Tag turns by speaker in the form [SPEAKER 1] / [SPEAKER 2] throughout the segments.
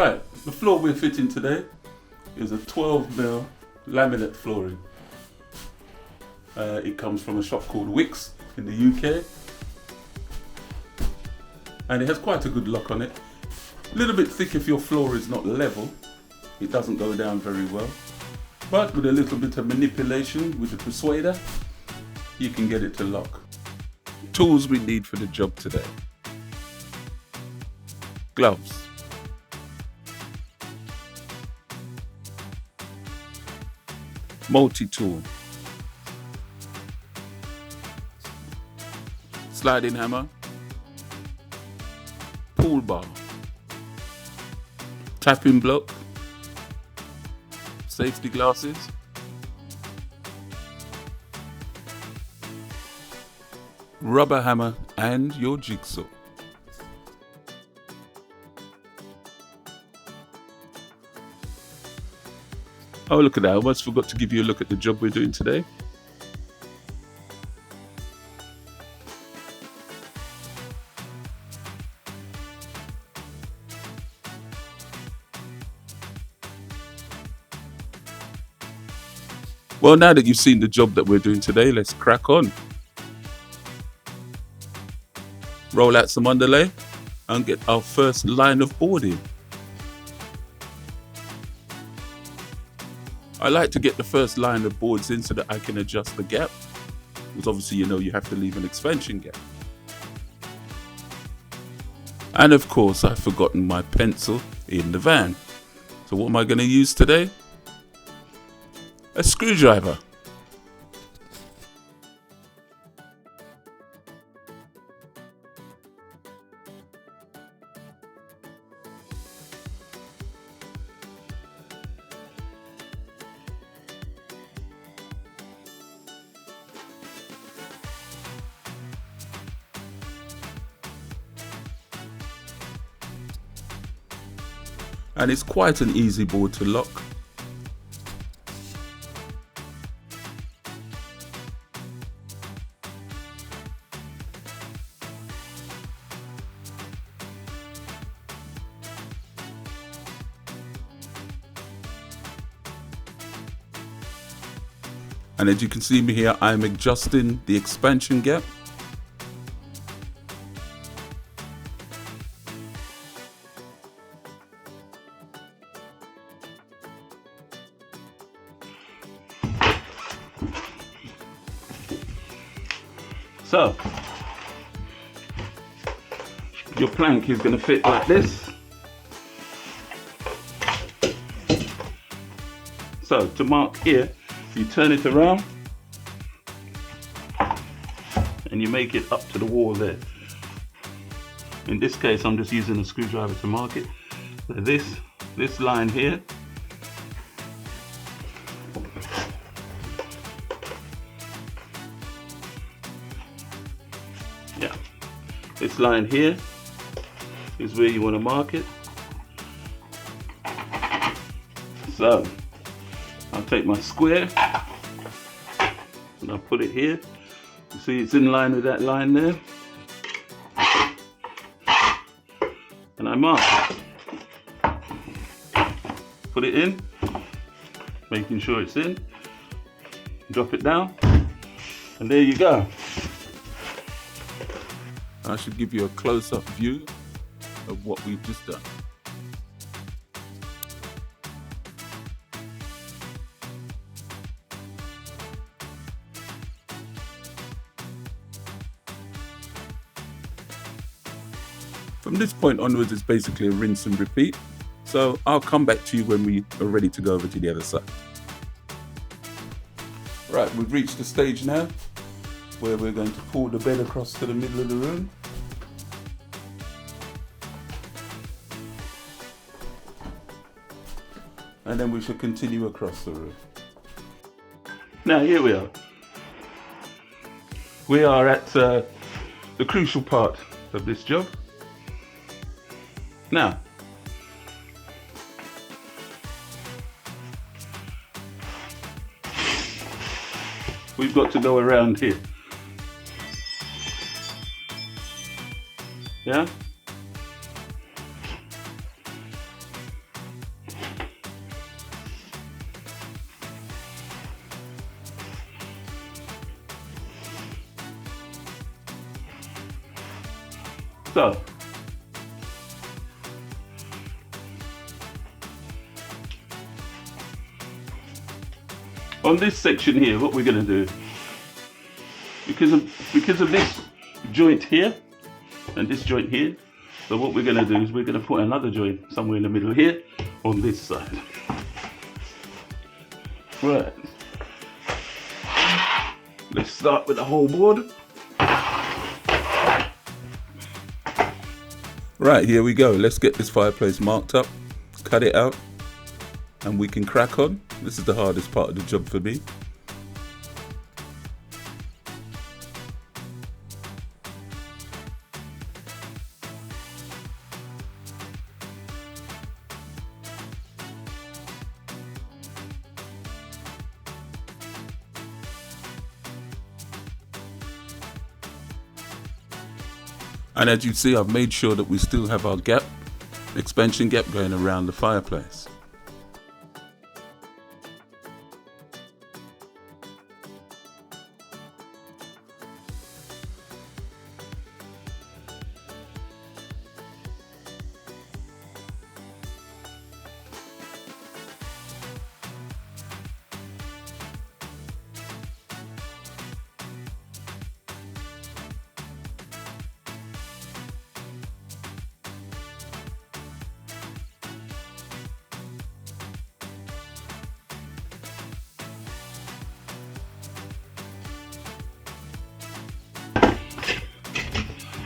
[SPEAKER 1] Right, the floor we're fitting today is a 12mm laminate flooring. It comes from a shop called Wicks in the UK, and it has quite a good lock on it. A little bit thick if your floor is not level, it doesn't go down very well, but with a little bit of manipulation with the persuader, you can get it to lock. Tools we need for the job today: gloves, multi-tool, sliding hammer, pull bar, tapping block, safety glasses, rubber hammer, and your jigsaw. Oh, look at that. I almost forgot to give you a look at the job we're doing today. Well, now that you've seen the job that we're doing today, let's crack on. Roll out some underlay and get our first line of boarding. I like to get the first line of boards in so that I can adjust the gap, because obviously you have to leave an expansion gap. And of course I've forgotten my pencil in the van. So what am I going to use today? A screwdriver. And it's quite an easy board to lock. And as you can see me here, I'm adjusting the expansion gap. So, your plank is going to fit like this. So, to mark here, you turn it around and you make it up to the wall there. In this case, I'm just using a screwdriver to mark it. So this line here, yeah, this line here is where you want to mark it. So I'll take my square and I'll put it here. You see it's in line with that line there. And I mark it. Put it in, making sure it's in. Drop it down, and there you go. I should give you a close-up view of what we've just done. From this point onwards, it's basically a rinse and repeat. So I'll come back to you when we are ready to go over to the other side. Right, we've reached the stage now where we're going to pull the bed across to the middle of the room. And then we shall continue across the room. Now here we are. We are at the crucial part of this job. Now, we've got to go around here. Yeah? So, on this section here, what we're going to do, because of this joint here and this joint here, so what we're going to do is we're going to put another joint somewhere in the middle here on this side. Right. Let's start with the whole board. Right, here we go. Let's get this fireplace marked up, cut it out, and we can crack on. This is the hardest part of the job for me. And as you see, I've made sure that we still have our gap, expansion gap going around the fireplace.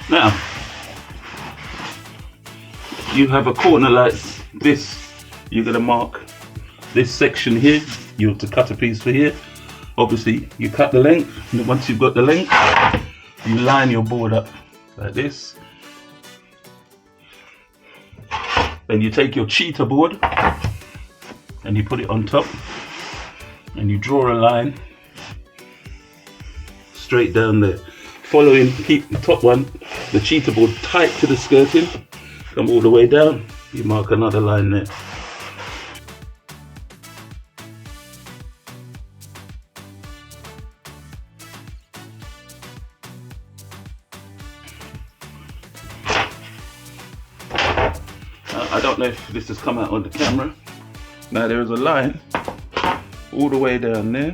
[SPEAKER 1] Now, you have a corner like this. You're going to mark this section here. You have to cut a piece for here. Obviously, you cut the length, and once you've got the length, you line your board up like this. Then you take your cheetah board and you put it on top, and you draw a line straight down there. Following, keep the top one, the cheetah board, tight to the skirting. Come all the way down, you mark another line there. I don't know if this has come out on the camera. Now there is a line all the way down there.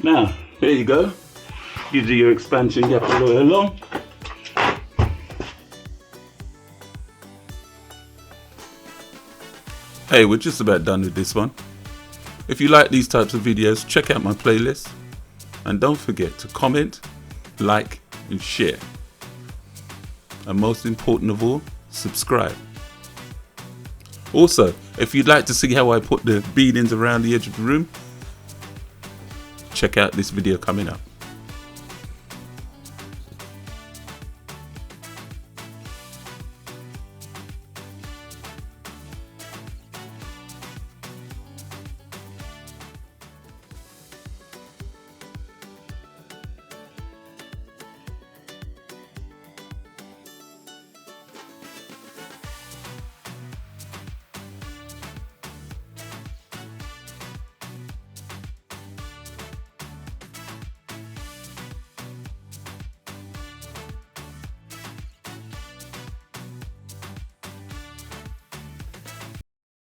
[SPEAKER 1] Now, there you go. Gives you your expansion gap all the way along. Hey, we're just about done with this one. If you like these types of videos, check out my playlist. And don't forget to comment, like, and share. And most important of all, subscribe. Also, if you'd like to see how I put the beadings around the edge of the room, check out this video coming up.